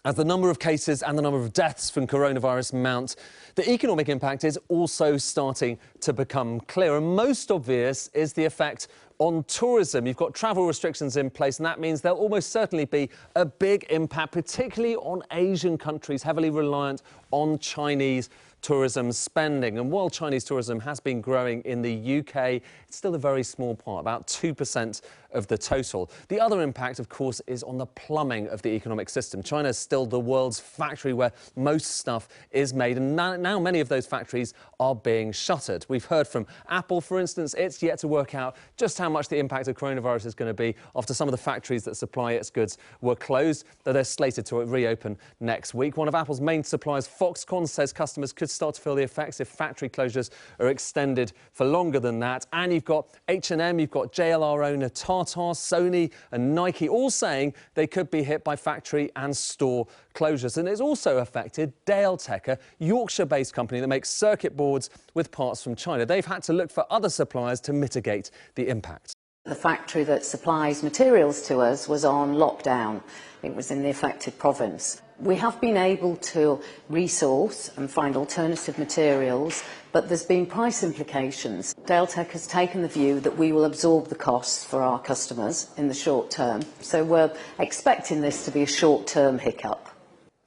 As the number of cases and the number of deaths from coronavirus mount, the economic impact is also starting to become clear. And most obvious is the effect on tourism. You've got travel restrictions in place, and that means there'll almost certainly be a big impact, particularly on Asian countries heavily reliant on Chinese tourism spending. And while Chinese tourism has been growing in the UK, it's still a very small part, about 2% of the total. The other impact, of course, is on the plumbing of the economic system. China is still the world's factory where most stuff is made, and now many of those factories are being shuttered. We've heard from Apple, for instance. It's yet to work out just how much the impact of coronavirus is going to be after some of the factories that supply its goods were closed, though they're slated to reopen next week. One of Apple's main suppliers, Foxconn, says customers could start to feel the effects if factory closures are extended for longer than that. And you've got H&M, you've got JLR owner Tata, Sony and Nike all saying they could be hit by factory and store closures. And it's also affected Dale Tech, a Yorkshire-based company that makes circuit boards with parts from China. They've had to look for other suppliers to mitigate the impact. The factory that supplies materials to us was on lockdown. It was in the affected province. We have been able to resource and find alternative materials, but there's been price implications. Dale Tech has taken the view that we will absorb the costs for our customers in the short term, so we're expecting this to be a short-term hiccup.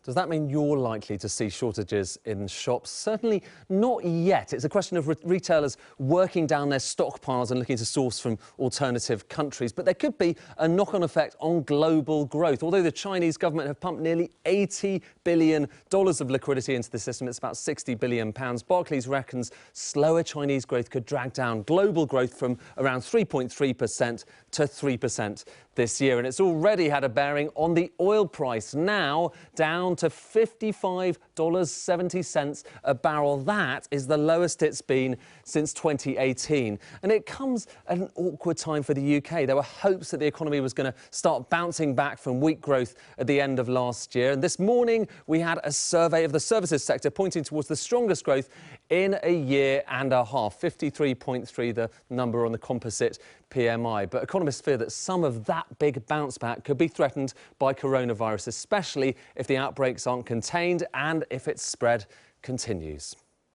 Does that mean you're likely to see shortages in shops? Certainly not yet. It's a question of retailers working down their stockpiles and looking to source from alternative countries. But there could be a knock-on effect on global growth. Although the Chinese government have pumped nearly $80 billion of liquidity into the system, it's about £60 billion. Barclays reckons slower Chinese growth could drag down global growth from around 3.3% to 3% this year. And it's already had a bearing on the oil price, now down to $55.70 a barrel. That is the lowest it's been since 2018. And it comes at an awkward time for the UK. There were hopes that the economy was going to start bouncing back from weak growth at the end of last year. And this morning, we had a survey of the services sector pointing towards the strongest growth in a year and a half. 53.3, the number on the composite PMI. But economists fear that some of that big bounce back could be threatened by coronavirus, especially if the outbreaks aren't contained and if its spread continues.